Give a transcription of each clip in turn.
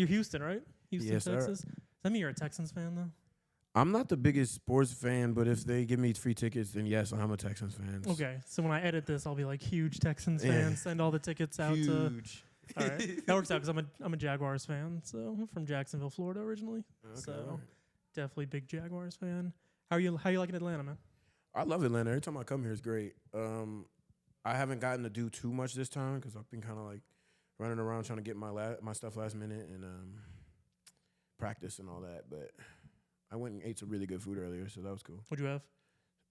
You're Houston, right? Houston, Yes, sir. Texas. Does that mean you're a Texans fan though? I'm not the biggest sports fan, but if they give me free tickets, then yes, I'm a Texans fan. Okay, so when I edit this, I'll be like huge Texans Yeah. fan. Send all the tickets out to. Huge. All right, that works out because I'm a Jaguars fan. So I'm from Jacksonville, Florida originally. Okay, So alright. definitely big Jaguars fan. How you liking Atlanta, man? I love Atlanta. Every time I come here, it's great. I haven't gotten to do too much this time because I've been kind of like running around trying to get my stuff last minute and practice and all that. But I went and ate some really good food earlier, so that was cool. What'd you have?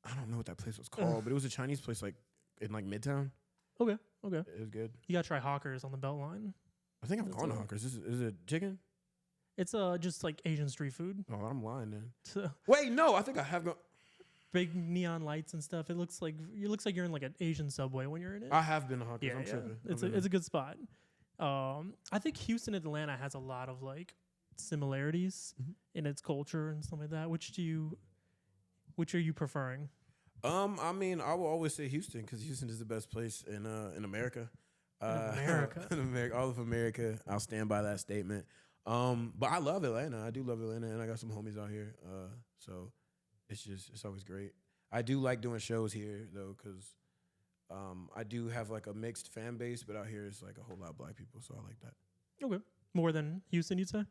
I don't know what that place was called, but it was a Chinese place like in like Midtown. Okay. It was good. You gotta try Hawkers on the Beltline. I think I'm That's going to all. Hawkers. Is it chicken? It's just like Asian street food. Oh, I'm lying then. So Wait, no, I think I have gone. big neon lights and stuff. It looks like you're in like an Asian Subway when you're in it. I have been to Hawkers. yeah, I'm yeah. tripping. It's a good spot. I think Houston Atlanta has a lot of like similarities Mhm. in its culture and stuff like that. Which are you preferring? I mean, I will always say Houston because Houston is the best place in America. America. in America, all of America. I'll stand by that statement. But I love Atlanta. I do love Atlanta, and I got some homies out here. So it's always great. I do like doing shows here though, because I do have like a mixed fan base, but out here it's like a whole lot of black people, so I like that. Okay, more than Houston, you'd say.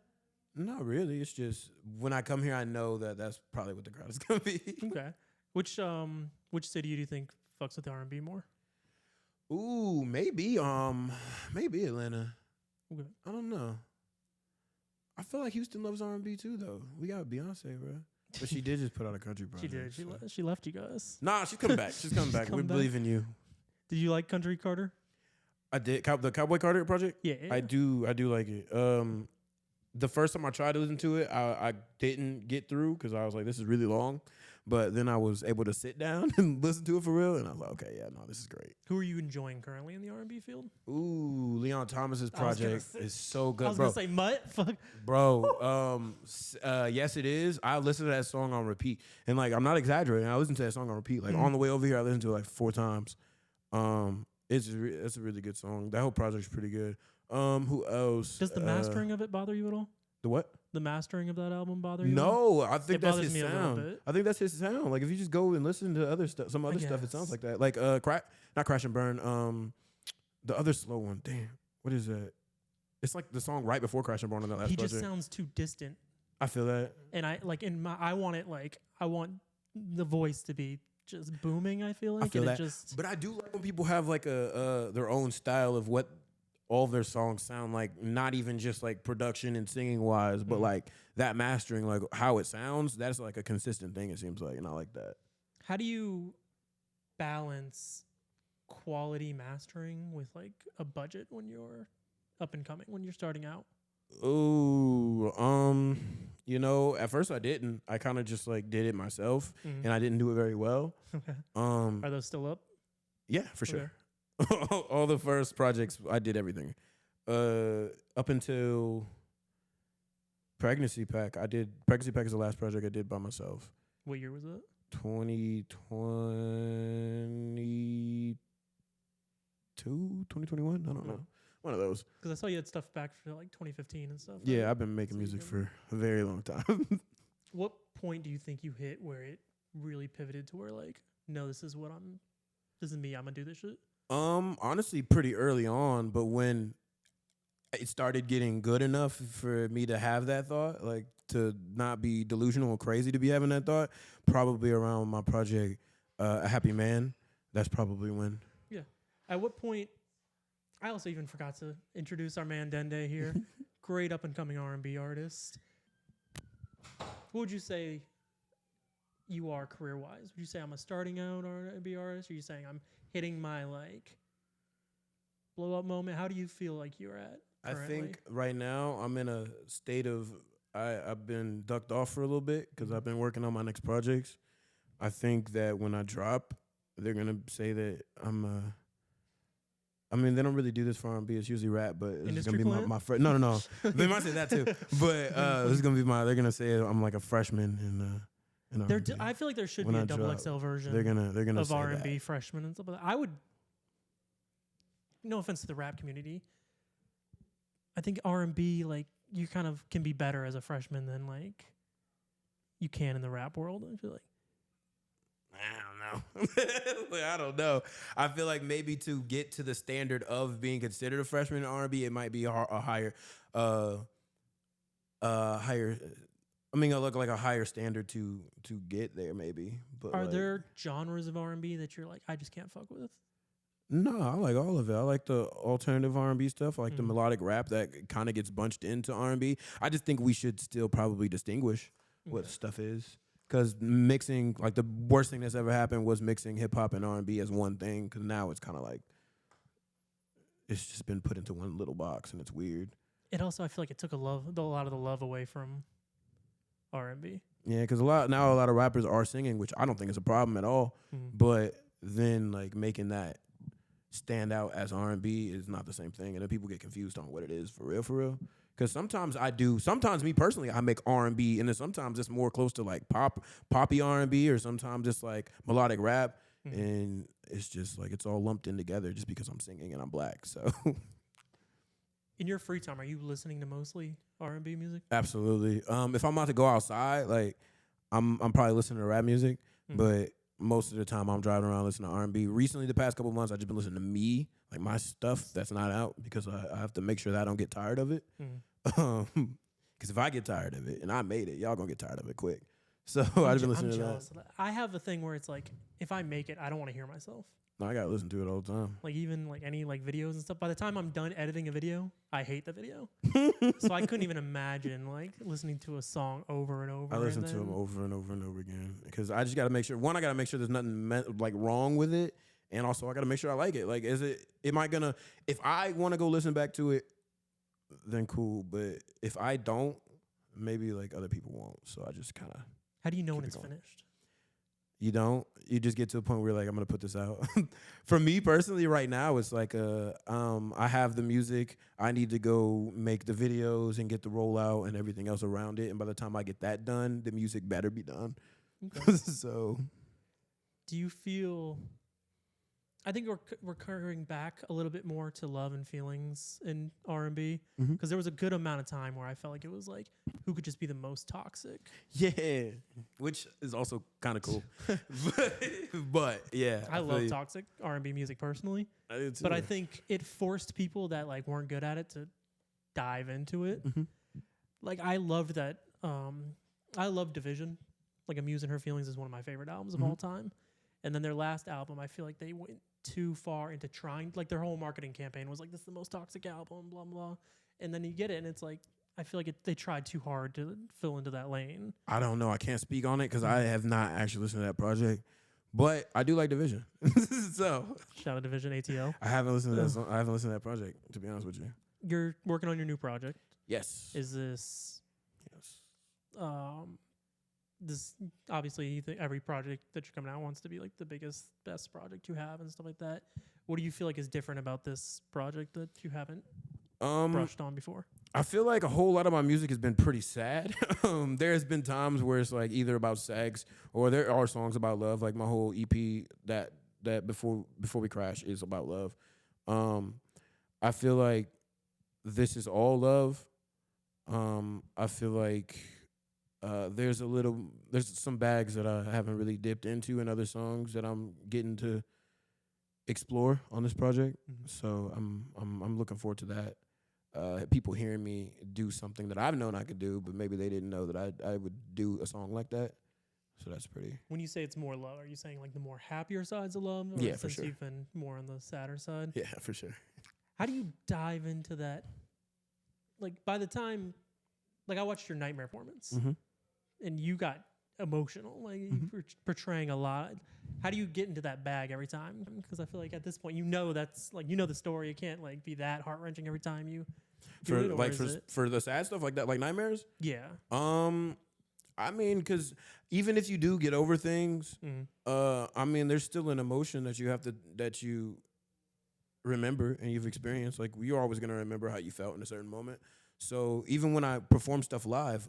Not really. It's just when I come here, I know that that's probably what the crowd is gonna be. Okay, which city do you think fucks with R&B more? Ooh, maybe Atlanta. Okay. I don't know. I feel like Houston loves R&B too, though. We got Beyonce, bro. But she did just put out a country She project. did. so. She left you guys. Nah, she's coming back. She's coming back. We coming back? believe in you. Did you like Country Carter? I did. The Cowboy Carter project. Yeah. I do like it. The first time I tried to listen to it, I didn't get through because I was like, this is really long. But then I was able to sit down and listen to it for real, and I was like, okay, yeah, no, this is great. Who are you enjoying currently in the R&B field? Ooh, Leon Thomas's I was gonna project say- is so I good, was bro. gonna say Mutt. Fuck. Bro, yes, it is. I listen to that song on repeat, and like I'm not exaggerating. I listen to that song on repeat. Like on the way over here, I listened to it like 4 times. It's a really good song. That whole project's pretty good. Who else? Does the mastering of it bother you at all? The what? The mastering of that album bother you? at all? No, I think It that's bothers his me a little sound. bit. I think that's his sound. Like if you just go and listen to other stuff, some other stuff, it sounds guess. like that. Like not Crash and Burn. The other slow one. Damn, what is that? It's like the song right before Crash and Burn on that last He project. just sounds too distant, I feel that. and I want the voice to be just booming. I feel like I feel and that. it just But I do like when people have like a their own style of what all of their songs sound like, not even just like production and singing wise, but like that mastering, like how it sounds, that's like a consistent thing, it seems like, and I like that. how do you balance quality mastering with like a budget when you're up and coming, when you're starting out? Ooh, at first I didn't. I kind of just like did it myself, Mhm. and I didn't do it very well. Okay. Um, Are those still up? yeah, for sure. Okay. All the first projects, I did everything. Up until Pregnancy Pack, Pregnancy Pack is the last project I did by myself. What year was it? 2022, 2021, I don't know. One of those. Because I saw you had stuff back for like 2015 and stuff. Yeah, right? I've been making So music you've for a very long time. What point do you think you hit where it really pivoted to where like, no, this is me, I'm gonna do this shit? Honestly, pretty early on, but when it started getting good enough for me to have that thought, like to not be delusional or crazy to be having that thought, probably around my project, A Happy Man. That's probably when. Yeah. At what point? I also even forgot to introduce our man Dende here. Great up and coming R&B artist. What would you say you are career wise? Would you say I'm a starting out R&B artist? Or are you saying I'm hitting my like blow up moment? How do you feel like you're at currently? I think right now I'm in a state of I've been ducked off for a little bit because I've been working on my next projects. I think that when I drop, they're gonna say that I'm I mean, they don't really do this for R&B. It's usually rap, but it's Industry gonna be plant? my friend. No. They might say that too, but this is gonna be they're gonna say I'm like a freshman in R&B. I feel like there should When be I a double drop, XL version they're gonna of say R&B that. freshmen and stuff like that. I would, no offense to the rap community, I think R&B like you kind of can be better as a freshman than like you can in the rap world. I feel like. I don't know. Like, I don't know. I feel like maybe to get to the standard of being considered a freshman in R&B, it might be a higher, higher. I mean, I look like a higher standard to get there, maybe. But Are like, there genres of R&B that you're like, I just can't fuck with? no, I like all of it. I like the alternative R&B stuff. I like the melodic rap that kind of gets bunched into R&B. I just think we should still probably distinguish what stuff is. Because mixing, like the worst thing that's ever happened was mixing hip hop and R&B as one thing. Because now it's kind of like, it's just been put into one little box and it's weird. It also, I feel like it took a lot of the love away from R&B. Yeah, because a lot of rappers are singing, which I don't think is a problem at all. But then like making that stand out as R&B is not the same thing, and then people get confused on what it is for real. Because sometimes me personally, I make R&B, and then sometimes it's more close to like poppy R&B, or sometimes it's like melodic rap, and it's just like it's all lumped in together just because I'm singing and I'm black. So, in your free time, are you listening to mostly R&B music? Absolutely. If I'm about to go outside, like I'm probably listening to rap music, but most of the time I'm driving around listening to R&B. Recently, the past couple of months, I've just been listening to me, like my stuff that's not out, because I have to make sure that I don't get tired of it. Because if I get tired of it and I made it, y'all gonna get tired of it quick. So I've been listening to that. I have a thing where it's like, if I make it, I don't want to hear myself. No, I gotta listen to it all the time. Like even like any like videos and stuff. By the time I'm done editing a video, I hate the video. So I couldn't even imagine like listening to a song over and over. I listen to them over and over and over again because I just gotta make sure. One, I gotta make sure there's nothing like wrong with it, and also I gotta make sure I like it. Like, if I want to go listen back to it, then cool. But if I don't, maybe like other people won't. So I just kind of. How do you know when it's finished? You don't. You just get to a point where you're like, I'm gonna put this out. For me personally, right now, it's like I have the music. I need to go make the videos and get the rollout and everything else around it. And by the time I get that done, the music better be done. Okay. So, do you feel? I think we're curving back a little bit more to love and feelings in R&B because there was a good amount of time where I felt like it was like, who could just be the most toxic? Yeah, which is also kind of cool. but yeah, I love toxic R&B music personally. I do too. But I think it forced people that like weren't good at it to dive into it. Like I loved that. I love Division. Like Amuse and Her Feelings is one of my favorite albums of all time. And then their last album, I feel like they went too far into trying, like their whole marketing campaign was like, this is the most toxic album, blah, blah. And then you get it, and it's like, I feel like they tried too hard to fill into that lane. I don't know. I can't speak on it because I have not actually listened to that project. But I do like Division. So shout out Division ATL. I haven't listened to that song. I haven't listened to that project, to be honest with you. You're working on your new project. Yes. Is this... Yes. This obviously you think every project that you're coming out wants to be like the biggest, best project you have and stuff like that. What do you feel like is different about this project that you haven't brushed on before? I feel like a whole lot of my music has been pretty sad. There's been times where it's like either about sex or there are songs about love. Like my whole EP that before we crash is about love. I feel like this is all love. I feel like there's some bags that I haven't really dipped into in other songs that I'm getting to explore on this project. So I'm looking forward to that. People hearing me do something that I've known I could do, but maybe they didn't know that I would do a song like that. So that's pretty. When you say it's more love, are you saying like the more happier sides of love? Or yeah, for sure. You've been more on the sadder side? Yeah, for sure. How do you dive into that? Like by the time, like I watched your Nightmare performance. And you got emotional, like you were portraying a lot. How do you get into that bag every time? Because I feel like at this point, that's like the story. It can't like be that heart wrenching every time you do it. For the sad stuff like that, like nightmares. Yeah. I mean, because even if you do get over things, I mean, there's still an emotion that you remember and you've experienced. Like you're always gonna remember how you felt in a certain moment. So even when I perform stuff live,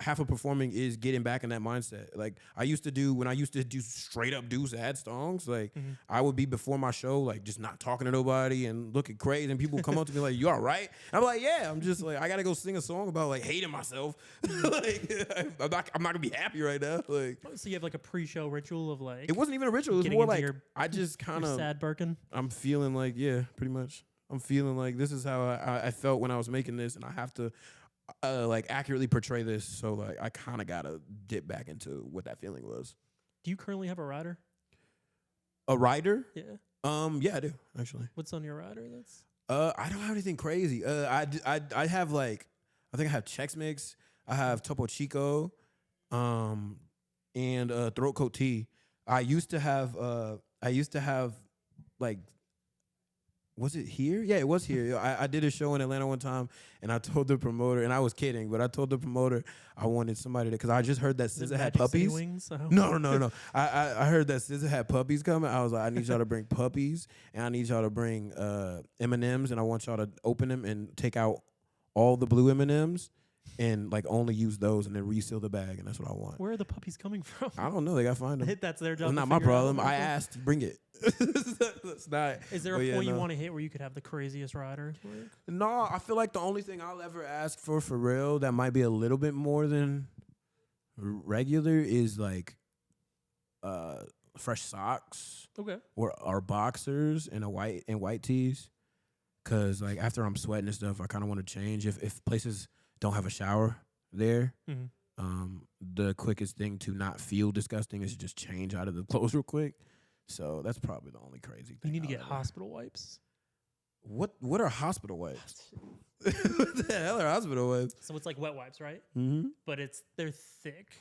half of performing is getting back in that mindset. Like when I used to do straight up do sad songs, like I would be before my show, like just not talking to nobody and looking crazy. And people come up to me like, "You all right?" And I'm like, "Yeah." I'm just like, I gotta go sing a song about like hating myself. Like I'm not gonna be happy right now. Like, so you have like a pre-show ritual of like, it wasn't even a ritual. It was more like I just kind of sad Birkin. I'm feeling like, yeah, pretty much. I'm feeling like this is how I felt when I was making this, and I have to like accurately portray this. So like I kind of gotta dip back into what that feeling was. Do you currently have a rider? A rider? Yeah. Yeah, I do actually. What's on your rider? That's I don't have anything crazy. I have like I think I have Chex Mix. I have Topo Chico, and Throat Coat Tea. I used to have like. Was it here? Yeah, it was here. I did a show in Atlanta one time, and I told the promoter, and I was kidding, but I told the promoter I wanted somebody to, because I just heard that SZA had puppies. Wings, No. I heard that SZA had puppies coming. I was like, I need y'all to bring puppies, and I need y'all to bring M&Ms, and I want y'all to open them and take out all the blue M&Ms and like only use those and then reseal the bag, and that's what I want. Where are the puppies coming from? I don't know. They gotta find them. That's their job. It's not my problem. I asked, bring it. That's not. Is there a point you want to hit where you could have the craziest rider? No, I feel like the only thing I'll ever ask for real that might be a little bit more than regular is like fresh socks. Okay. Or boxers and white tees. Cause like after I'm sweating and stuff, I kind of want to change. If places don't have a shower there, the quickest thing to not feel disgusting is to just change out of the clothes real quick. So that's probably the only crazy thing. You need to get hospital wipes. What are hospital wipes? What the hell are hospital wipes? So it's like wet wipes, right? Mm-hmm. But they're thick,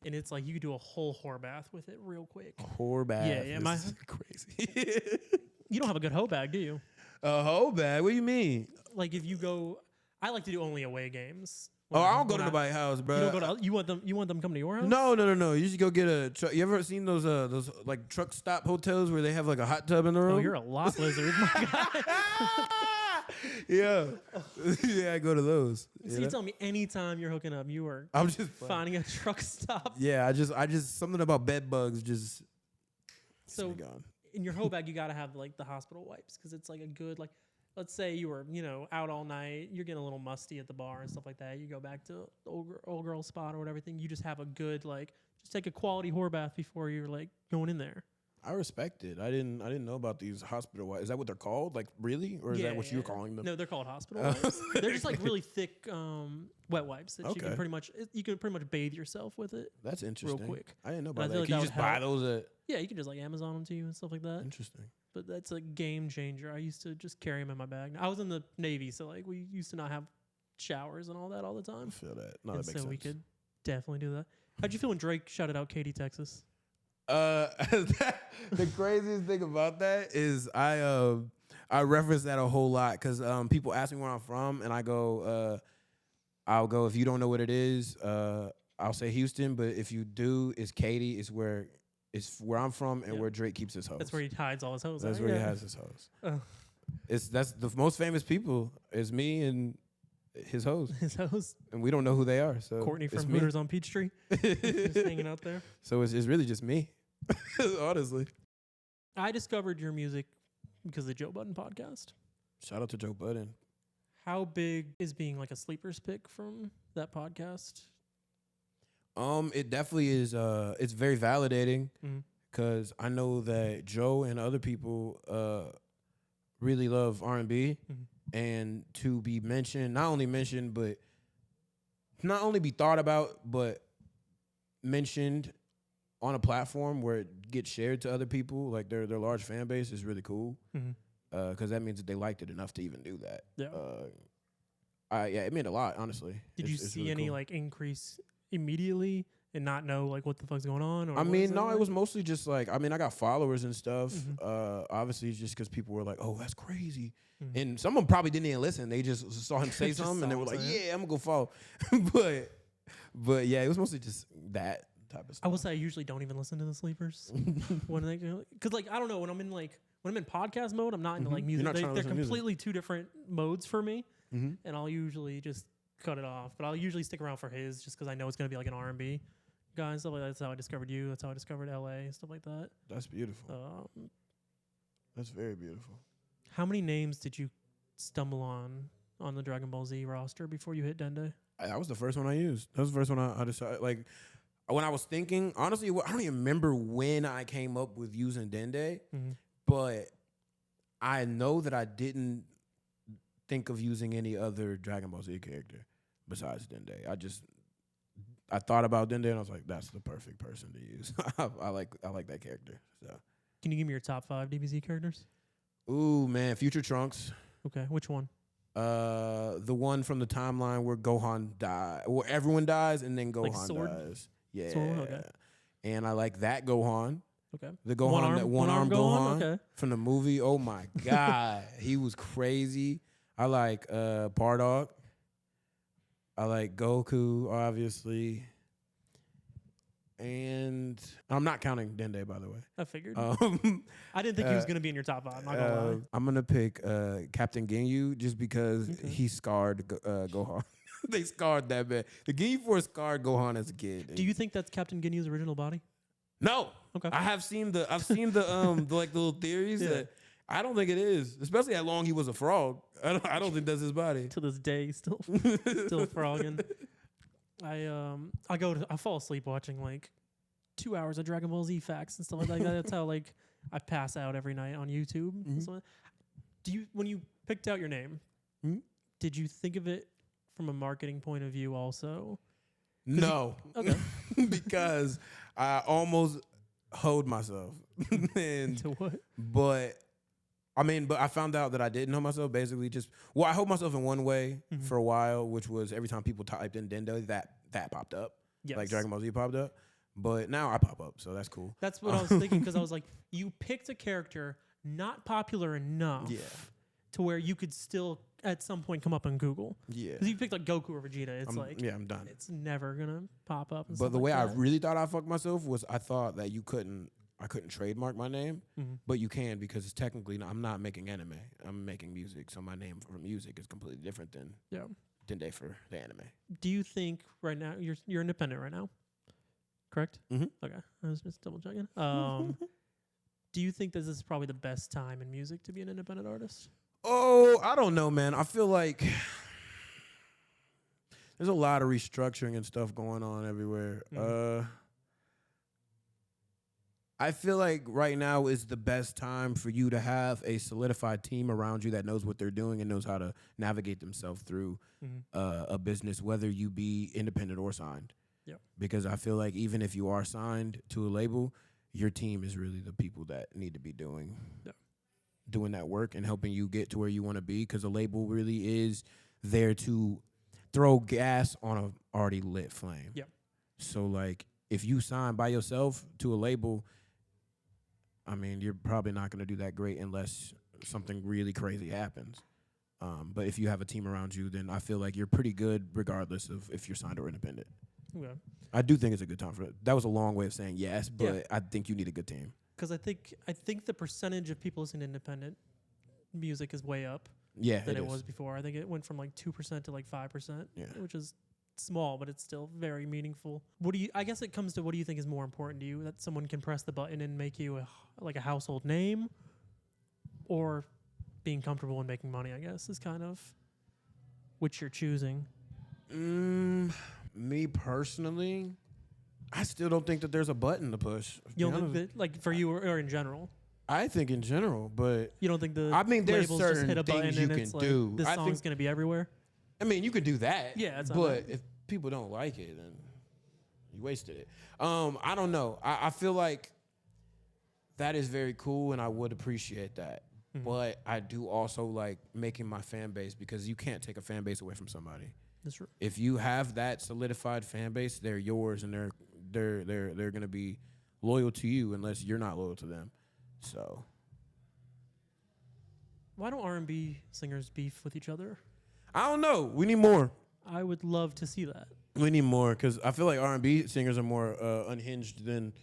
and it's like you could do a whole whore bath with it real quick. Whore bath? Yeah. This is crazy. You don't have a good hoe bag, do you? A hoe bag? What do you mean? Like if you go, I like to do only away games. I don't go to nobody's house, bro. You don't go to. You want them coming to your house? No. You should go get a truck. You ever seen those like truck stop hotels where they have like a hot tub in the room? Oh, you're a lot lizard, my guy. Yeah, yeah. I go to those. So you tell me anytime you're hooking up, I'm just finding a truck stop. Yeah, I just something about bed bugs just. So in your hoe bag, you gotta have like the hospital wipes because it's like a good like. Let's say you were, out all night. You're getting a little musty at the bar and stuff like that. You go back to the old girl spot or whatever. You just have a good just take a quality whore bath before you're like going in there. I respect it. I didn't know about these hospital wipes. Is that what they're called? Like really, or is that what you're calling them? No, they're called hospital wipes. They're just like really thick wet wipes that you can pretty much bathe yourself with it. That's interesting. Real quick. I didn't know about that. Like can you just buy those at? Yeah, you can just like Amazon them to you and stuff like that. Interesting. But that's a game changer. I used to just carry them in my bag. I was in the Navy, so like we used to not have showers and all that all the time. I feel that. No, and that makes sense. We could definitely do that. How'd you feel when Drake shouted out Katy, Texas? The craziest thing about that is I reference that a whole lot because people ask me where I'm from, and I'll go, if you don't know what it is, I'll say Houston, but if you do, it's Katy. It's where I'm from and where Drake keeps his hoes. That's where he hides all his hoes. That's where he has his hoes. That's the most famous people is me and his hoes. His hoes. And we don't know who they are. So Courtney from Hooters on Peachtree. Just hanging out there. So it's really just me. Honestly. I discovered your music because of the Joe Budden podcast. Shout out to Joe Budden. How big is being like a sleeper's pick from that podcast? It definitely is. It's very validating because I know that Joe and other people really love R&B, and to be mentioned, not only mentioned, but not only be thought about, but mentioned on a platform where it gets shared to other people, like their large fan base, is really cool. Because that means that they liked it enough to even do that. Yeah. It meant a lot, honestly. Did you see really any cool. Like increase immediately and not know like what the fuck's going on? Or I mean, no, it was mostly just like, I mean, I got followers and stuff. Obviously, just because people were like, "Oh, that's crazy," and some of them probably didn't even listen. They just saw him say something and they were like, "Yeah, I'm gonna go follow." but yeah, it was mostly just that type of stuff. I will say I usually don't even listen to the sleepers when they because like I don't know when I'm in podcast mode, I'm not into like music. They're completely two different modes for me, and I'll usually just cut it off. But I'll usually stick around for his just because I know it's gonna be like an R&B guy and stuff like that. That's how I discovered you. That's how I discovered LA and stuff like that. That's beautiful. That's very beautiful. How many names did you stumble on the Dragon Ball Z roster before you hit Dende? That was the first one I used. That was the first one I decided. Like, when I was thinking, honestly, I don't even remember when I came up with using Dende, but I know that I didn't think of using any other Dragon Ball Z character besides Dende. I thought about Dende and I was like, that's the perfect person to use. I like that character. So, can you give me your top 5 DBZ characters? ooh, man, Future Trunks. Okay, which one? The one from the timeline where Gohan dies, where everyone dies and then Gohan Like Sword? dies. Yeah. Sword, okay. And I like that Gohan. Okay. The Gohan, that one-arm Gohan Okay. from the movie. Oh my God. He was crazy. I like Bardock. I like Goku, obviously. And I'm not counting Dende, by the way. I figured. I didn't think he was going to be in your top 5. Not gonna lie. I'm going to pick Captain Ginyu just because he scarred Gohan. They scarred that man. The Ginyu Force scarred Gohan as a kid. Do you think that's Captain Ginyu's original body? No. Okay. I've seen the the like little theories that I don't think it is, especially how long he was a frog. I don't think that's his body. To this day, still frogging. I fall asleep watching like 2 hours of Dragon Ball Z facts and stuff like that. That's how like I pass out every night on YouTube. When you picked out your name, did you think of it from a marketing point of view also? No. Okay. Because I almost hoed myself. To what? But I found out that I didn't know myself. Basically, I hoed myself in one way for a while, which was every time people typed in Dende, that popped up. Yes. Like Dragon Ball Z popped up. But now I pop up, so that's cool. That's what I was thinking, because I was like, you picked a character not popular enough to where you could still at some point come up on Google. Yeah. Because you picked like Goku or Vegeta, I'm done. It's never gonna pop up. But the way I really thought I fucked myself was I thought that I couldn't trademark my name, but you can, because it's technically I'm not making anime. I'm making music, so my name for music is completely different than Dende for the anime. Do you think right now you're independent right now? Correct? Mm-hmm. Okay, I was just double checking. Do you think this is probably the best time in music to be an independent artist? Oh, I don't know, man. I feel like there's a lot of restructuring and stuff going on everywhere. I feel like right now is the best time for you to have a solidified team around you that knows what they're doing and knows how to navigate themselves through a business, whether you be independent or signed. Yep. Because I feel like even if you are signed to a label, your team is really the people that need to be doing that work and helping you get to where you want to be, because a label really is there to throw gas on an already lit flame. Yep. So, like, if you sign by yourself to a label, I mean, you're probably not going to do that great unless something really crazy happens. But if you have a team around you, then I feel like you're pretty good regardless of if you're signed or independent. Okay. I do think it's a good time for it. That was a long way of saying yes, but I think you need a good team. Because I think the percentage of people listening to independent music is way up than it was before. I think it went from like 2% to like 5%, which is small, but it's still very meaningful. I guess it comes to, what do you think is more important to you? That someone can press the button and make you a household name, or being comfortable and making money, I guess, is kind of which you're choosing. Me personally, I still don't think that there's a button to push. You don't think that, like, for you or in general? I think in general, but you don't think there's labels certain just hit a things button you and can it's do. Like, this song's going to be everywhere? I mean, you could do that. Yeah, but if people don't like it, then you wasted it. I don't know. I feel like that is very cool, and I would appreciate that. But I do also like making my fan base, because you can't take a fan base away from somebody. That's true. If you have that solidified fan base, they're yours, and they're gonna be loyal to you unless you're not loyal to them. So, why don't R&B singers beef with each other? I don't know. We need more. I would love to see that. We need more, because I feel like R&B singers are more unhinged than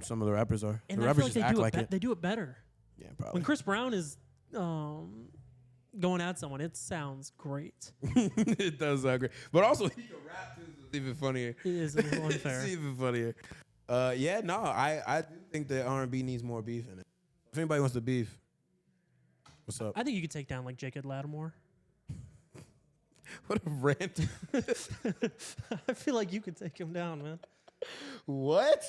some of the rappers are. And the I rappers feel like just act like it. They do it better. Yeah, probably. When Chris Brown is going at someone. It sounds great. It does sound great, but also he can rap too. So it's even funnier. It is a little unfair. It's even funnier. Yeah, no, I do think that R&B needs more beef in it. If anybody wants to beef, what's up? I think you could take down like Jacob Lattimore. What a rant. I feel like you could take him down, man. What?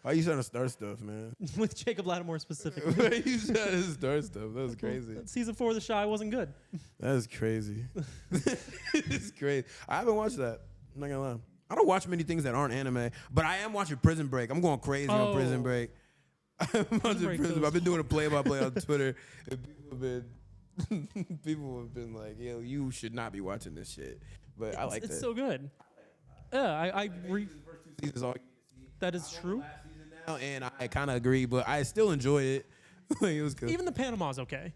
Why you trying to start stuff, man? With Jacob Lattimore specifically. Why you trying to start stuff? That was crazy. Season 4 of The Chi wasn't good. That is crazy. It's crazy. I haven't watched that. I'm not gonna lie. I don't watch many things that aren't anime, but I am watching Prison Break. I'm going crazy on Prison Break. I'm watching Prison Break. I've been doing a play-by-play on Twitter, and people have been like, "Yo, you should not be watching this shit." But I like that. It's so good. Yeah, The first 2 seasons all you need to see. that is true. Last season now, and I kind of agree, but I still enjoy it. Like, it was good. Even the Panama's okay.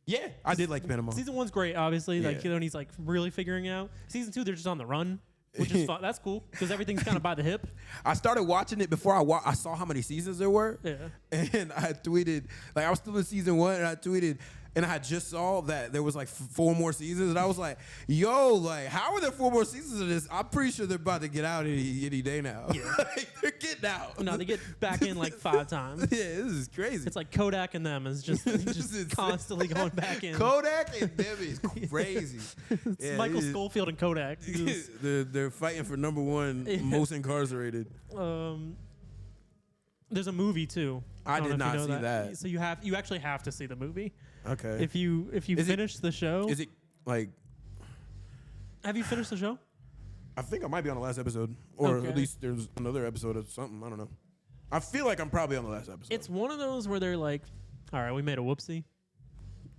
Yeah, I did like Panama. Season 1's great, obviously. Yeah. Like when he's like really figuring it out. Season 2, they're just on the run, which is fun. That's cool because everything's kind of by the hip. I started watching it before I saw how many seasons there were. Yeah. And I tweeted, like I was still in season 1, and I tweeted, and I just saw that there was like 4 more seasons, and I was like, yo, like how are there 4 more seasons of this? I'm pretty sure they're about to get out any day now. Yeah. Like, they're getting out. No, they get back in like 5 times. Yeah, this is crazy. It's like Kodak and them is just constantly going back in. Kodak and them is crazy. It's Yeah, Michael it is- Schofield and Kodak. they're fighting for number 1 most incarcerated. There's a movie too. I don't did know if not you know see that. So you actually have to see the movie. Okay. If you Is it- finish the show. Is it like? Have you finished the show? I think I might be on the last episode, or Okay. at least there's another episode of something. I don't know. I feel like I'm probably on the last episode. It's one of those where they're like, all right, we made a whoopsie,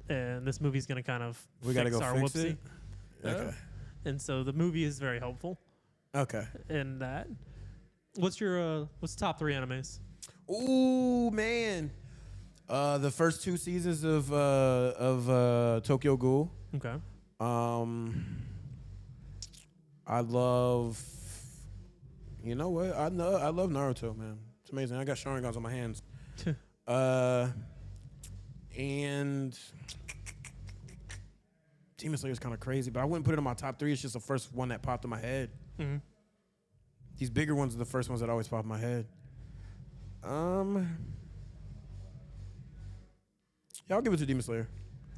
and this movie's gonna kind of we gotta fix go our fix whoopsie. it. Okay. And so the movie is very helpful Okay. in that. What's the top 3 animes? Ooh man, the first 2 seasons of Tokyo Ghoul. Okay. I love. You know what? I love Naruto, man. It's amazing. I got Sharingans on my hands. And Demon Slayer is kind of crazy, but I wouldn't put it in my top 3. It's just the first one that popped in my head. Mm-hmm. These bigger ones are the first ones that always pop in my head. Yeah, I'll give it to Demon Slayer.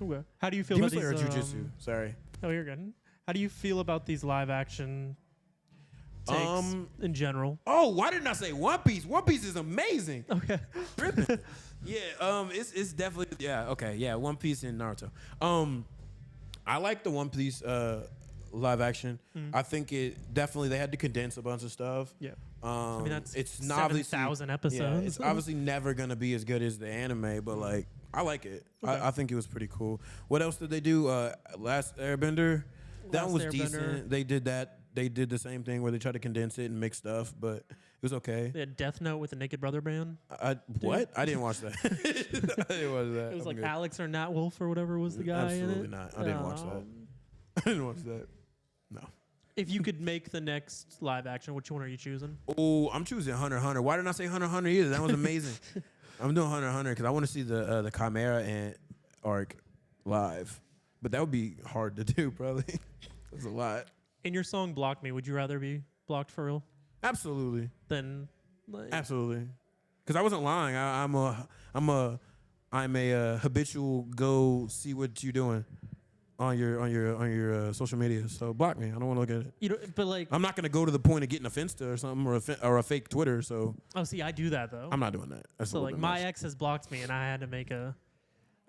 Okay. How do you feel Demon about Slayer these? or Jujutsu. Sorry. Oh, you're good. How do you feel about these live action takes in general? Oh, why didn't I say One Piece? One Piece is amazing. Okay. Yeah, it's definitely okay. Yeah, One Piece and Naruto. I like the One Piece live action. I think it definitely they had to condense a bunch of stuff. Yeah. I mean that's it's not 7,000 episodes. Yeah, it's obviously never gonna be as good as the anime, but like I like it. Okay. I think it was pretty cool. What else did they do? Last Airbender. That Last one was Airbender. decent. They did that. They did the same thing where they tried to condense it and mix stuff, but it was okay. They had Death Note with the Naked Brother band. What? I didn't watch that. I didn't watch that. It was I'm like good. Alex or Nat Wolf or whatever was the guy in Absolutely it. not. I didn't watch that. I didn't watch that. No. If you could make the next live action, which one are you choosing? Oh, I'm choosing Hunter x Hunter. Why didn't I say Hunter x Hunter either? That was amazing. I'm doing Hunter x Hunter because I want to see the Chimera and arc live, but that would be hard to do. Probably. That's a lot. In your song "Block Me," would you rather be blocked for real Absolutely. than like, Absolutely. Because I wasn't lying. I'm a habitual go see what you doing on your social media. So block me. I don't want to look at it. you know? But like, I'm not gonna go to the point of getting a Finsta or something or a fake Twitter. So oh, see, I do that though. I'm not doing that. That's a So little like, bit my much. ex has blocked me, and I had to make a.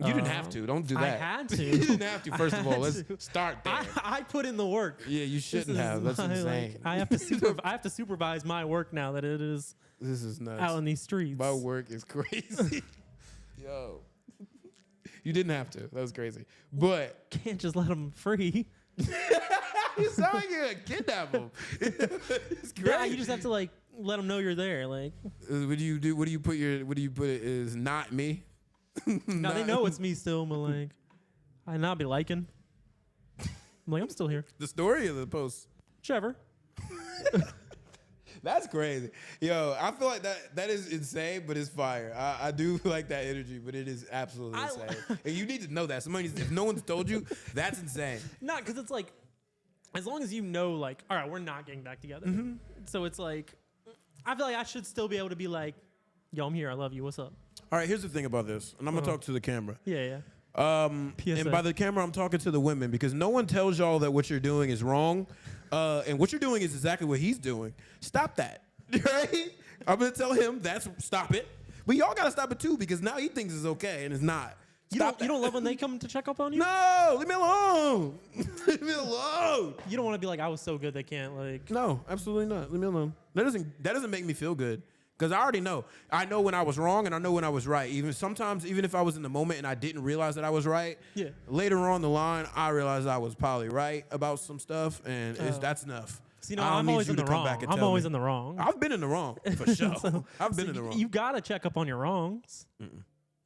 You didn't have to. Don't do that. I had to. You didn't have to. First of all, had let's to. start there. I put in the work. Yeah, you This shouldn't is have. That's my, like, insane. I have to supervise my work now that it is This is nuts. out in these streets. My work is crazy. Yo. You didn't have to. That was crazy. But Can't just let them free. you sound like you're gonna kidnap him. It's crazy. Yeah, you just have to like let them know you're there. Like, What do you do? What do you put it as not me? now they know it's me still, but like, I not be liking. I'm like, I'm still here. The story of the post. Trevor. That's crazy. Yo, I feel like that is insane, but it's fire. I do like that energy, but it is absolutely insane. And you need to know that. If no one's told you, that's insane. Not because it's like, as long as you know, like, all right, we're not getting back together. Mm-hmm. So it's like, I feel like I should still be able to be like, yo, I'm here. I love you. What's up? All right, here's the thing about this, and I'm going to talk to the camera. Yeah. And by the camera, I'm talking to the women because no one tells y'all that what you're doing is wrong. And what you're doing is exactly what he's doing. Stop that. Right? I'm going to tell him stop it. But y'all got to stop it too because now he thinks it's okay and it's not. You don't love when they come to check up on you? No, leave me alone. Leave me alone. You don't want to be like, I was so good they can't like. No, absolutely not. Leave me alone. That doesn't make me feel good. Because I already know. I know when I was wrong and I know when I was right. Even if I was in the moment and I didn't realize that I was right, later on the line, I realized I was probably right about some stuff, and that's enough. See, no, I'm always in the wrong. I'm always in the wrong. I've been in the wrong, for sure. I've been in the wrong. You got to check up on your wrongs.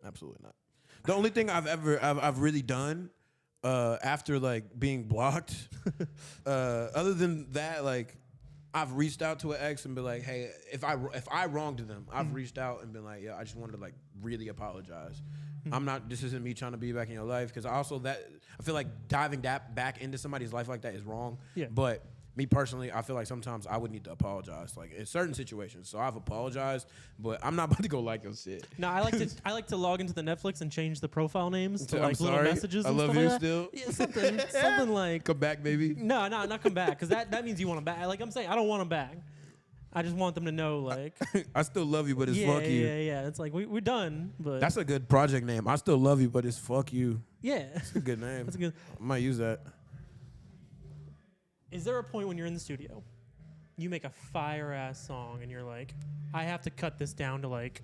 Absolutely not. The only thing I've really done after, like, being blocked, other than that, like, I've reached out to an ex and been like, hey, if I wronged them, I've reached out and been like, yeah, I just wanted to like really apologize. This isn't me trying to be back in your life because I feel like diving back into somebody's life like that is wrong. Yeah. But me personally, I feel like sometimes I would need to apologize, like in certain situations. So I've apologized, but I'm not about to go like your shit. No, I like to log into the Netflix and change the profile names to like little sorry, messages. I and love stuff you like still. Yeah, something like Come back, baby. No, not come back because that means you want them back. Like I'm saying, I don't want them back. I just want them to know, like, I still love you, but it's fuck you. Yeah. It's like we're done, but That's a good project name. I still love you, but it's fuck you. Yeah, It's a good name. That's a good. I might use that. Is there a point when you're in the studio, you make a fire-ass song, and you're like, I have to cut this down to like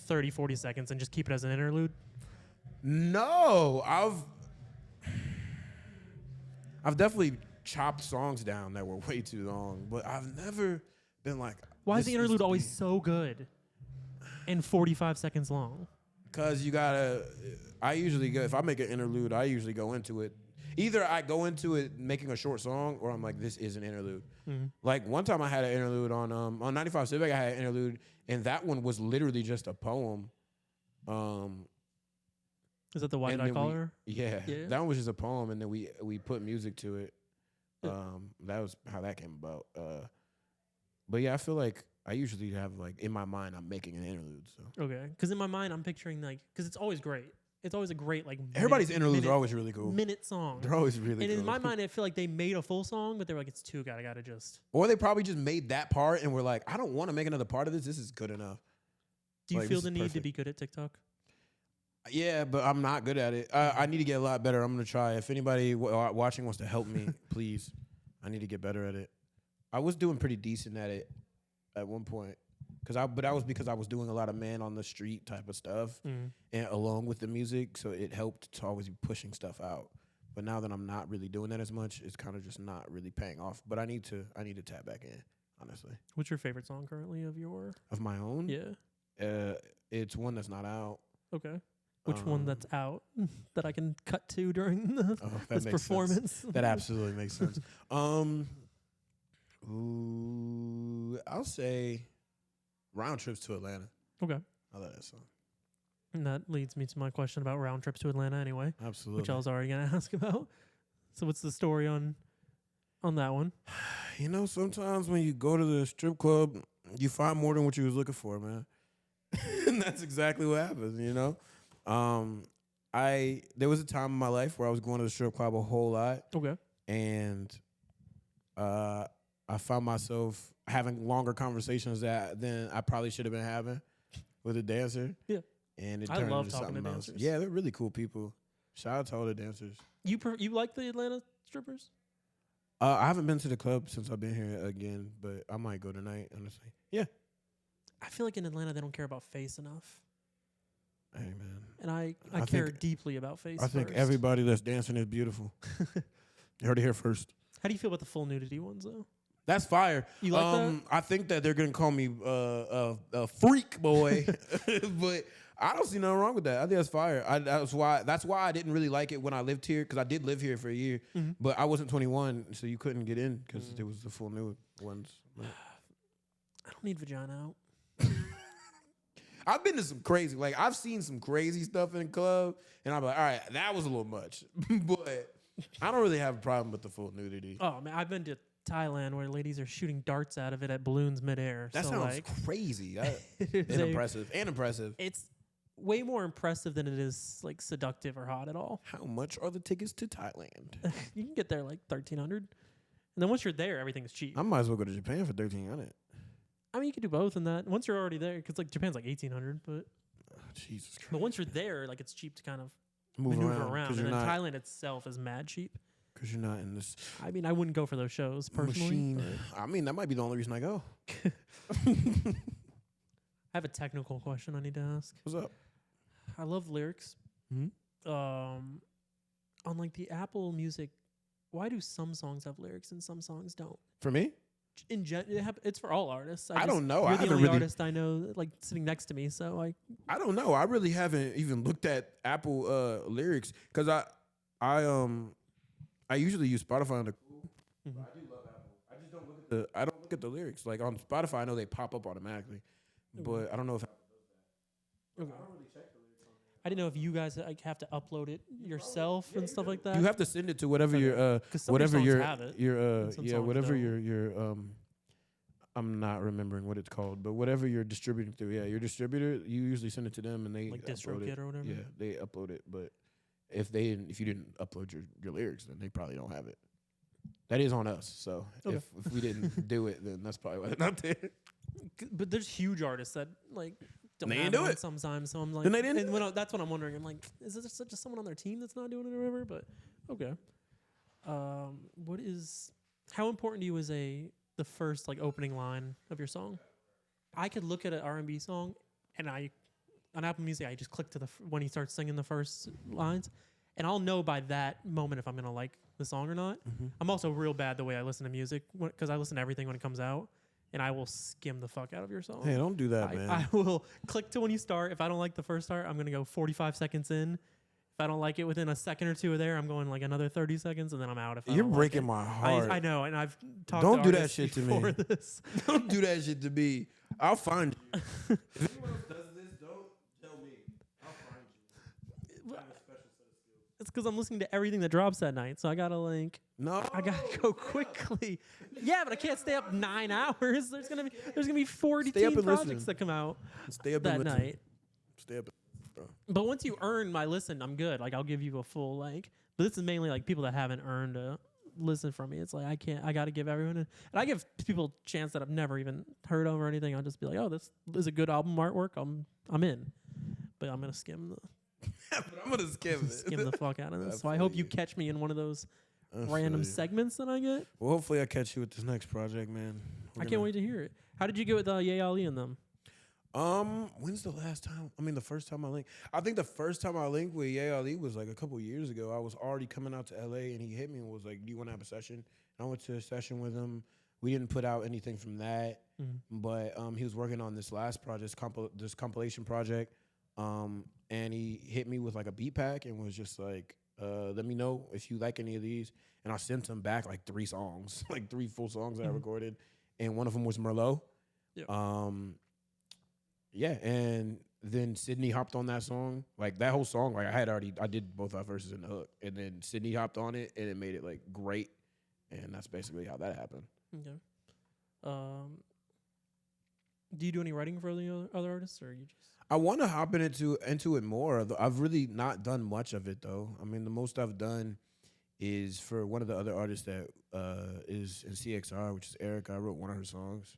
30, 40 seconds and just keep it as an interlude? No, I've definitely chopped songs down that were way too long, but I've never been like. Why is the interlude always so good and 45 seconds long? Because I usually go, if I make an interlude, I usually go into it. Either I go into it making a short song, or I'm like, this is an interlude. Mm-hmm. Like one time I had an interlude on 95 Civic. I had an interlude, and that one was literally just a poem. Is that the Why Did I Call Her? Yeah, that one was just a poem, and then we put music to it. That was how that came about. But yeah, I feel like I usually have like in my mind I'm making an interlude. So okay, because in my mind I'm picturing like because it's always great. It's always a great like. Everybody's interludes are always really cool. Minute song. They're always really cool. And in my mind, I feel like they made a full song, but they're like, it's too good. I gotta just. Or they probably just made that part and were like, I don't want to make another part of this. This is good enough. Do you feel the need to be good at TikTok? Yeah, but I'm not good at it. I need to get a lot better. I'm gonna try. If anybody watching wants to help me, please. I need to get better at it. I was doing pretty decent at it at one point. But that was because I was doing a lot of man on the street type of stuff, and along with the music, so it helped to always be pushing stuff out. But now that I'm not really doing that as much, it's kind of just not really paying off. But I need to tap back in, honestly. What's your favorite song currently of my own? Yeah, it's one that's not out. Okay, which one that's out that I can cut to during this performance? Sense. That absolutely makes sense. I'll say. Round Trips to Atlanta. Okay. I love that song. And that leads me to my question about round trips to Atlanta anyway. Absolutely. Which I was already going to ask about. So what's the story on that one? You know, sometimes when you go to the strip club, you find more than what you was looking for, man. And that's exactly what happens, you know? There was a time in my life where I was going to the strip club a whole lot. Okay. And I found myself having longer conversations than I probably should have been having with a dancer. Yeah. And it I turned love into talking to something else. dancers. Yeah, they're really cool people. Shout out to all the dancers. You like the Atlanta strippers? I haven't been to the club since I've been here again, but I might go tonight, honestly. Yeah. I feel like in Atlanta they don't care about face enough. Hey, man. And I care deeply about face I think first. everybody that's dancing is beautiful. You heard it here first. How do you feel about the full nudity ones, though? That's fire. You like that? I think that they're going to call me a freak boy, but I don't see nothing wrong with that. I think that's fire. That's why I didn't really like it when I lived here, because I did live here for a year, but I wasn't 21, so you couldn't get in because it was the full nude ones. I don't need vagina out. I've been to some crazy, like I've seen some crazy stuff in the club, and I'm like, all right, that was a little much, but I don't really have a problem with the full nudity. Oh man, I've been to Thailand where ladies are shooting darts out of it at balloons midair. That so sounds like, crazy. it is Impressive. It's way more impressive than it is like seductive or hot at all. How much are the tickets to Thailand? You can get there like $1,300, and then once you're there, everything's cheap. I might as well go to Japan for $1,300. I mean, you can do both in that. Once you're already there, because like Japan's like $1,800, but Jesus Christ. but once you're there, like it's cheap to kind of Move maneuver around. 'cause And you're then not, Thailand itself is mad cheap. because you're not in this I mean, I wouldn't go for those shows personally. machine. I mean, that might be the only reason I go. I have a technical question I need to ask. What's up? I love lyrics. Mm-hmm. On like the Apple Music, why do some songs have lyrics and some songs don't? For me? It's for all artists. I don't know. You're I the haven't only really- artist I know like sitting next to me, so I don't know. I really haven't even looked at Apple lyrics because I usually use Spotify on the. Mhm. I do love Apple. I just don't look at the. I don't look at the lyrics. Like on Spotify, I know they pop up automatically, but I don't know if. Okay. I didn't know if you guys like have to upload it yourself and stuff like that. You have to send it to whatever Okay. your 'Cause some whatever songs your have it, your and some songs whatever don't. your I'm not remembering what it's called, but whatever you're distributing through, your distributor, you usually send it to them and they like upload DistroKid it. or whatever. Yeah, they upload it, but if you didn't upload your lyrics, then they probably don't have it. That is on us. So Okay. if we didn't do it, then that's probably why they're not there. But there's huge artists that like don't They have didn't do one it. sometimes. So I'm like, Then they didn't and do when that's what I'm wondering. I'm like, is there just someone on their team that's not doing it or whatever? But okay. How important to you is the first like opening line of your song? I could look at an R&B song, and on Apple Music I just click to when he starts singing the first lines, and I'll know by that moment if I'm gonna like the song or not. Mm-hmm. I'm also real bad the way I listen to music because I listen to everything when it comes out, and I will skim the fuck out of your song. Hey, don't do that, man. I will click to when you start. If I don't like the first start, I'm gonna go 45 seconds in. If I don't like it within a second or two of there, I'm going like another 30 seconds, and then I'm out. If You're I don't breaking like my heart. I know, and I've talked. Don't to do that artists shit to me. before This. Don't do that shit to me. I'll find you. If anyone else does this, don't tell me. I'll find you. I have a special set of skills. It's because I'm listening to everything that drops that night, so I gotta No. I gotta go quickly. Yeah, but I can't stay up 9 hours. There's gonna be 40 Stay up and projects listen. that come out Stay up that and listen. night. Stay up. But once you earn my listen, I'm good. Like I'll give you a full But this is mainly like people that haven't earned a listen from me. It's like I got to give everyone and I give people a chance that I've never even heard of or anything. I'll just be like, oh, this is a good album artwork. I'm in. But I'm gonna skim But I'm gonna skim it. the fuck out of this. I So I feel hope you you. catch me in one of those I feel random you. segments that I get. Well, hopefully I catch you with this next project, man. I can't wait to hear it. How did you get with Ye Ali and them? When's the last time? I mean, the first time I linked. I think the first time I linked with Ye Ali was like a couple years ago. I was already coming out to LA, and he hit me and was like, "Do you want to have a session?" And I went to a session with him. We didn't put out anything from that, but he was working on this last project, this compilation project, and he hit me with like a beat pack and was just like, "Let me know if you like any of these." And I sent him back like 3 songs, like 3 full songs that I recorded, and one of them was Merlot. Yeah. Yeah, and then Sydney hopped on that song. Like that whole song, like I did both our verses in the hook, and then Sydney hopped on it, and it made it like great, and that's basically how that happened. Okay. Do you do any writing for the other artists, or you just? I want to hop into it more. I've really not done much of it though. I mean, the most I've done is for one of the other artists that is in CXR, which is Erica. I wrote one of her songs.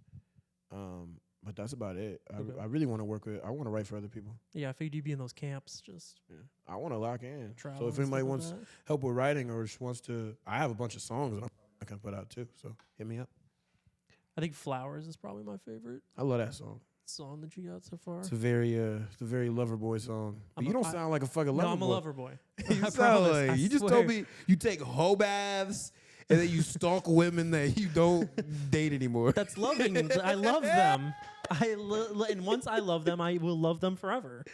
But that's about it. Okay. I really want to work with. I want to write for other people. Yeah, I figured you'd be in those camps, just Yeah. I want to lock in. travel. So if and anybody stuff like wants that. help with writing or just wants to, I have a bunch of songs that I can put out too. So hit me up. I think "Flowers" is probably my favorite I love that song. song that you got so far. It's a very lover boy song. But I'm you a- don't I- sound like a fucking No, lover I'm boy. a lover boy. You I sound promise, like I you just swear. told me you take hoe baths and then you stalk women that you don't date anymore. That's loving. I love them. And once I love them, I will love them forever.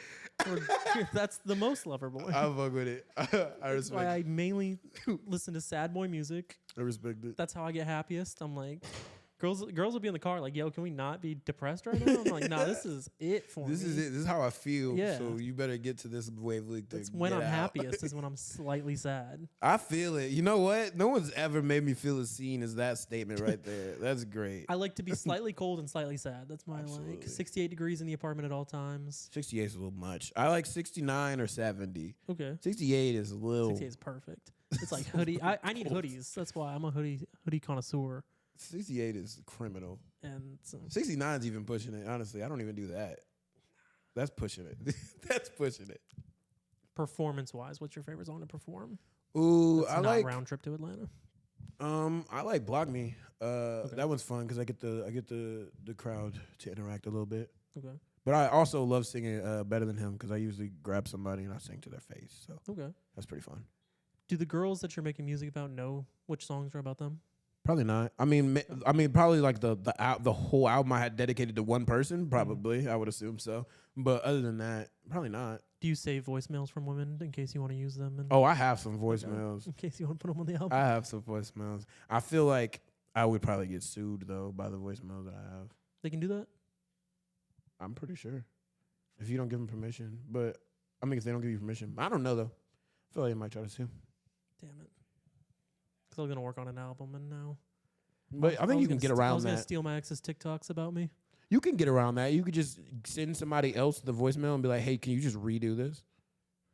That's the most lover boy. I fuck with it. I That's why respect. I mainly listen to sad boy music. I respect it. That's how I get happiest. I'm like Girls will be in the car like, yo, can we not be depressed right now? I'm like, nah, this is it for me. This is it. This is how I feel. Yeah. So you better get to this wavelength. That's when I'm happiest is when I'm slightly sad. I feel it. You know what? No one's ever made me feel as seen as that statement right there. That's great. I like to be slightly cold and slightly sad. That's my like 68 degrees in the apartment at all times. 68 is a little much. I like 69 or 70. Okay. 68 is a little. 68 is perfect. It's like hoodie. I need hoodies. That's why I'm a hoodie connoisseur. 68 is criminal. And 69 is even pushing it. Honestly, I don't even do that. That's pushing it. That's pushing it. Performance wise, what's your favorite song to perform? Ooh, That's I not like Round Trip to Atlanta. I like Block Me. That one's fun because I get the crowd to interact a little bit. Okay. But I also love singing Better Than Him because I usually grab somebody and I sing to their face. So Okay. that's pretty fun. Do the girls that you're making music about know which songs are about them? Probably not. I mean, probably like the whole album I had dedicated to one person. Probably, I would assume so. But other than that, probably not. Do you save voicemails from women in case you want to use them? And Oh, I have some voicemails. in case you want to put them on the album. I have some voicemails. I feel like I would probably get sued though by the voicemails that I have. They can do that? I'm pretty sure. If you don't give them permission, but I mean, if they don't give you permission, I don't know though. I feel like they might try to sue. Damn it. Because I was going to work on an album and now. But I think you can get around I was going to that. steal my ex's TikToks about me. You can get around that. You could just send somebody else the voicemail and be like, "Hey, can you just redo this?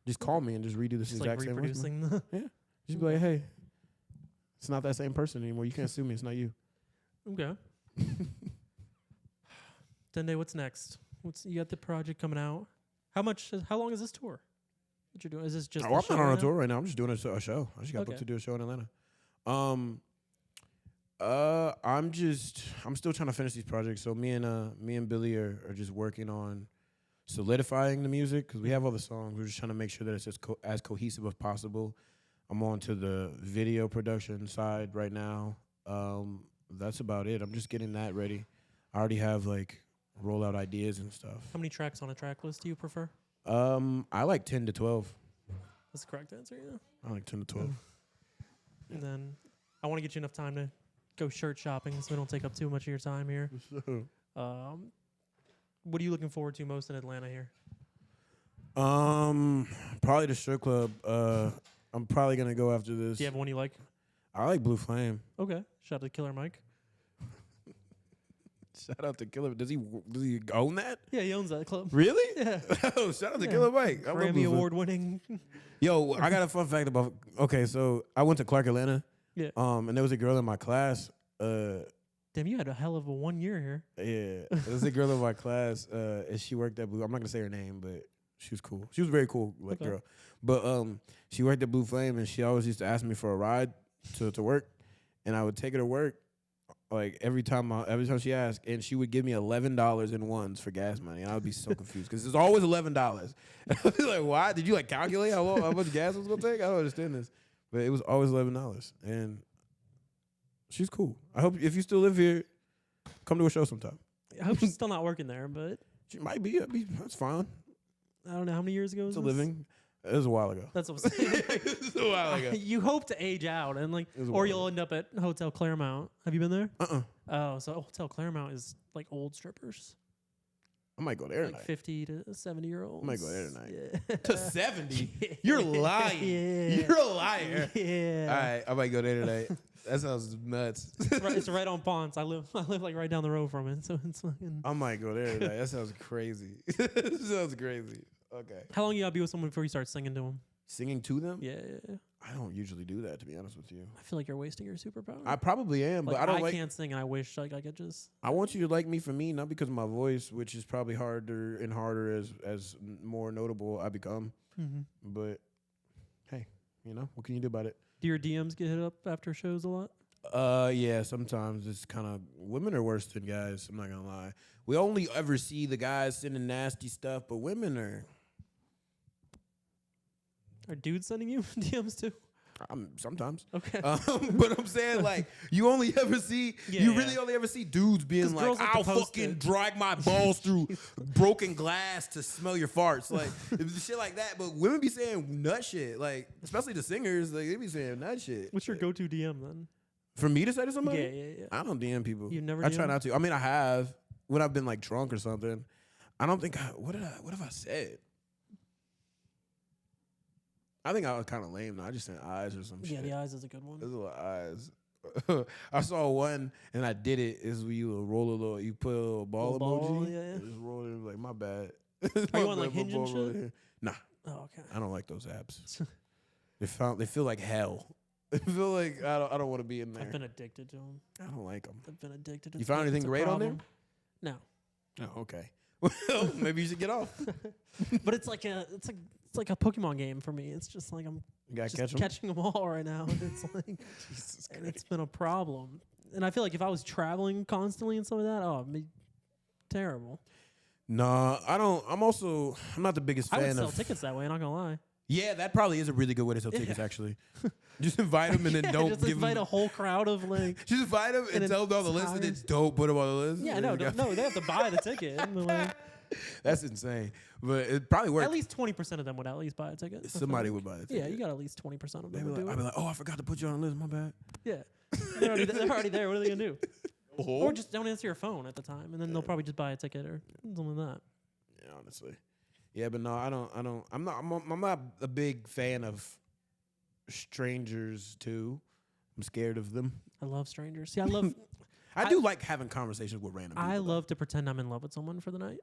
Just call me and just redo this Just exact like same voicemail." reproducing the. Yeah. Just be like, "Hey, it's not that same person anymore. You can't sue me. It's not you." Okay. Dende, what's next? You got the project coming out. How long is this tour? What you're doing? Is this just? I'm not on a tour right now. I'm just doing a show. I just got booked Okay. to do a show in Atlanta. I'm still trying to finish these projects. So me and Billy are just working on solidifying the music because we have all the songs. We're just trying to make sure that it's as cohesive as possible. I'm on to the video production side right now. That's about it. I'm just getting that ready. I already have like rollout ideas and stuff. How many tracks on a track list do you prefer? I like 10 to 12. That's the correct answer, yeah. I like 10 to 12. And then I want to get you enough time to go shirt shopping so we don't take up too much of your time here. What are you looking forward to most in Atlanta here? Probably the strip club. I'm probably gonna go after this. Do you have one you like? I like Blue Flame. Okay. Shout out to Killer Mike. Shout out to Killer. Does he own that? Yeah, he owns that club. Really? Yeah. Oh, shout out to Yeah. Killer Mike. I love Blue Grammy Flame. Award winning. Yo, I got a fun fact about. Okay, so I went to Clark, Atlanta. Yeah. And there was a girl in my class. Damn, you had a hell of a 1 year here. Yeah, there was a girl in my class. And she worked at Blue. I'm not gonna say her name, but she was cool. She was a very cool girl. But she worked at Blue Flame, and she always used to ask me for a ride to work, and I would take her to work. Like every time she asked, and she would give me $11 in ones for gas money, and I would be so confused because it's always $11. I'd be like, "Why? Did you like calculate how much gas it was gonna take?" I don't understand this, but it was always $11, and she's cool. I hope if you still live here, come to a show sometime. I hope she's still not working there, but She might be. That's fine. I don't know how many years ago was It's a this? living. It was a while ago. That's what I'm saying. It was a while ago. You hope to age out and like, It was a or while you'll end up at Hotel Claremont. Have you been there? Uh-uh. So Hotel Claremont is like old strippers, I might go there like tonight. 50 to 70-year-olds. I might go there tonight. Yeah. To 70? You're lying. Yeah. You're a liar. Yeah. All right, I might go there tonight. That sounds nuts. It's right on Ponce. I live like right down the road from it, so it's fucking. I might go there tonight. That sounds crazy. That sounds crazy. Okay. How long you gotta be with someone before you start singing to them? Singing to them? Yeah. I don't usually do that, to be honest with you. I feel like you're wasting your superpower. I probably am, like, but I don't like. can't sing, and I wish like I could just. I want you to like me for me, not because of my voice, which is probably harder and harder as more notable I become. Mm-hmm. But hey, what can you do about it? Do your DMs get hit up after shows a lot? Yeah, sometimes it's kind of women are worse than guys. I'm not gonna lie. We only ever see the guys sending nasty stuff, but women are. Are dudes sending you DMs too? Sometimes. Okay. But I'm saying like you only ever see really only ever see dudes being like, girls like to I'll post fucking it." drag my balls through broken glass to smell your farts, like shit like that. But women be saying nut shit, like especially the singers, like they be saying nut shit. What's your go-to DM then? For me to say to somebody? Yeah. I don't DM people. You never I try DM? not to. I mean, I have when I've been like drunk or something. I don't think what have I said? I think I was kind of lame though. I just sent eyes or some shit. Yeah, the eyes is a good one. There's a lot of eyes. I saw one and I did it. Is where you roll a little, you put a little ball emoji. Yeah. And just roll it. Like my bad. Are you on like Hinge and shit? Nah. Oh, okay. I don't like those apps. They feel like hell. I feel like I don't want to be in there. I've been addicted to them. I don't like them. I've been addicted to You found anything great on there? No. Oh, okay. Well, maybe you should get off. But it's like a Pokemon game for me. It's just like I'm You gotta just catching them all right now. And it's like, and it's been a problem. And I feel like if I was traveling constantly and some of that, it'd be terrible. No, I don't. I'm not the biggest fan I would sell of tickets that way. Not gonna lie. Yeah, that probably is a really good way to sell tickets. Actually, just invite them and then don't just give invite them. a whole crowd of like. Just invite them and tell them on the list, and then don't put them on the list. Yeah, no, they have to buy the ticket. But like, that's insane, but it probably works. at least 20% of them would at least buy a ticket. Somebody would buy the ticket. Yeah, you got at least 20% of them. I'd be like, oh, I forgot to put you on the list. My bad. Yeah, they're already there. What are they gonna do? Or just don't answer your phone at the time, and then they'll probably just buy a ticket or something like that. Yeah, honestly. Yeah, but no, I'm not a big fan of strangers too. I'm scared of them. I love strangers. See, I do like having conversations with random people. I love to pretend I'm in love with someone for the night.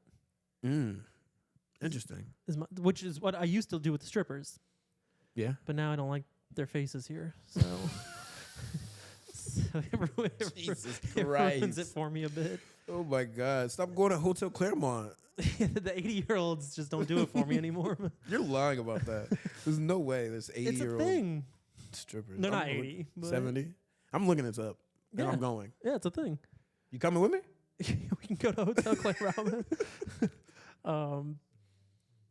Interesting. Which is what I used to do with the strippers. Yeah. But now I don't like their faces here. So, Jesus it ruins Christ. it for me a bit. Oh my God. Stop going to Hotel Claremont. The 80-year-olds just don't do it for me anymore. You're lying about that. There's no way there's 80-year-old It's a thing. strippers. They're not 80. 70. I'm looking this up. And Yeah. I'm going. Yeah, it's a thing. You coming with me? We can go to Hotel Claremont.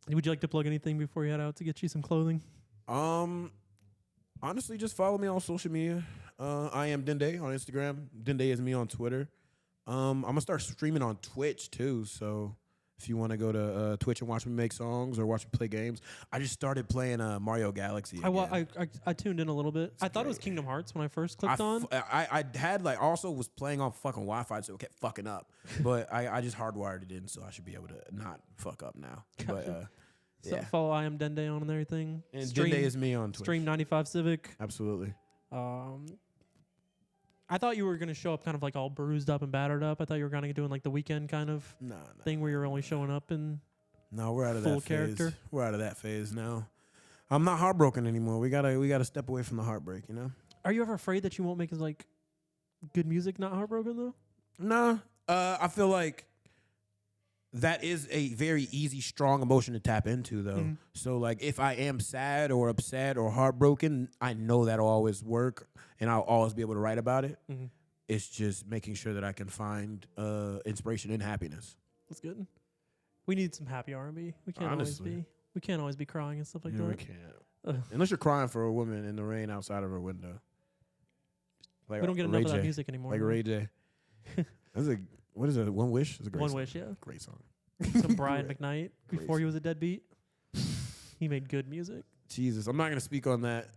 Would you like to plug anything before you head out to get you some clothing? Honestly, just follow me on social media. I am Dende on Instagram. Dende is me on Twitter. I'm gonna start streaming on Twitch too. So if you want to go to Twitch and watch me make songs or watch me play games, I just started playing Mario Galaxy. I tuned in a little bit. I thought it was Kingdom Hearts when I first clicked on. I had like also was playing on fucking Wi-Fi, so it kept fucking up. But I just hardwired it in, so I should be able to not fuck up now. But So follow I am Dende on and everything. And Dende is me on Twitch. Stream 95 Civic. Absolutely. I thought you were going to show up kind of like all bruised up and battered up. I thought you were going to be doing like the weekend kind of thing where you're only showing up in we're out of full that phase. character. We're out of that phase now. I'm not heartbroken anymore. We gotta step away from the heartbreak, you know? Are you ever afraid that you won't make as like good music not heartbroken though? Nah. I feel like that is a very easy, strong emotion to tap into, though. Mm. So, like, if I am sad or upset or heartbroken, I know that'll always work, and I'll always be able to write about it. Mm-hmm. It's just making sure that I can find inspiration and happiness. That's good. We need some happy R&B. We can't always be crying and stuff like that. We can't. Unless you're crying for a woman in the rain outside of her window. Like we don't get enough of that music anymore. Like Ray J. That's a. What is it? One Wish? It's a great One song. Wish, yeah. Great song. Some Brian McKnight before he was a deadbeat. He made good music. Jesus, I'm not going to speak on that.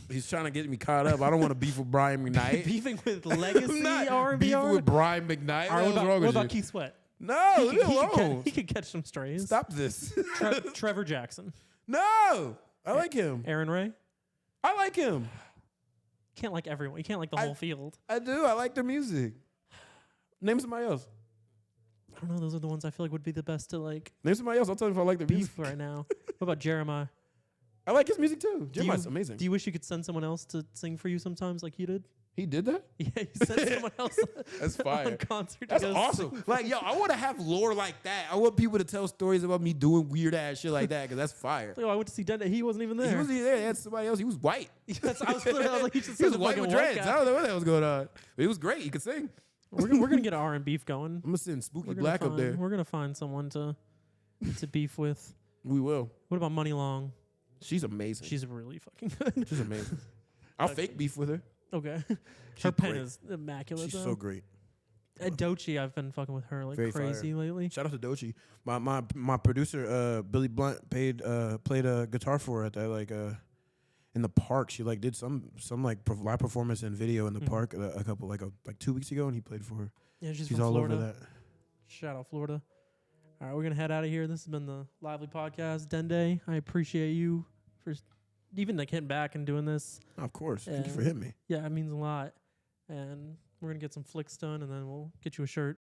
He's trying to get me caught up. I don't want to beef with Brian McKnight. Beefing with legacy R&B. Beefing with Brian McKnight. What about Keith Sweat? No, leave it alone. He could catch some strays. Stop this. Trevor Jackson. No, I like him. Aaron Ray. I like him. Can't like everyone. You can't like the whole field. I do. I like their music. Name somebody else. I don't know. Those are the ones I feel like would be the best to like. Name somebody else. I'll tell you if I like their music right now. What about Jeremiah? I like his music too. Jeremiah's amazing. Do you wish you could send someone else to sing for you sometimes like he did? He did that? Yeah, he sent someone else That's fire. on concert. That's awesome. Like, yo, I want to have lore like that. I want people to tell stories about me doing weird ass shit like that because that's fire. Like, I went to see Dende. He wasn't even there. He wasn't even there. He had somebody else. He was white. I was like, he was white with dreads. I don't know what that was going on. But he was great. He could sing. We're gonna get R and beef going. I'm gonna send Spooky Black up there. We're gonna find someone to beef with. We will. What about Money Long? She's amazing. She's really fucking good. She's amazing. I'll fake beef with her. Okay. Her pen is immaculate. She's so great. Doechii, I've been fucking with her like very crazy fire. lately. Shout out to Doechii. My producer Billy Blunt played a guitar for her at that in the park. She like did some like live performance and video in the park a couple like 2 weeks ago, and he played for her. Yeah, she's He's from all Florida. over that. Shout out Florida. All right, we're gonna head out of here. This has been the Lively Podcast. Dende, I appreciate you for even like hitting back and doing this. Of course. Thank you for hitting me. Yeah, it means a lot. And we're gonna get some flicks done, and then we'll get you a shirt.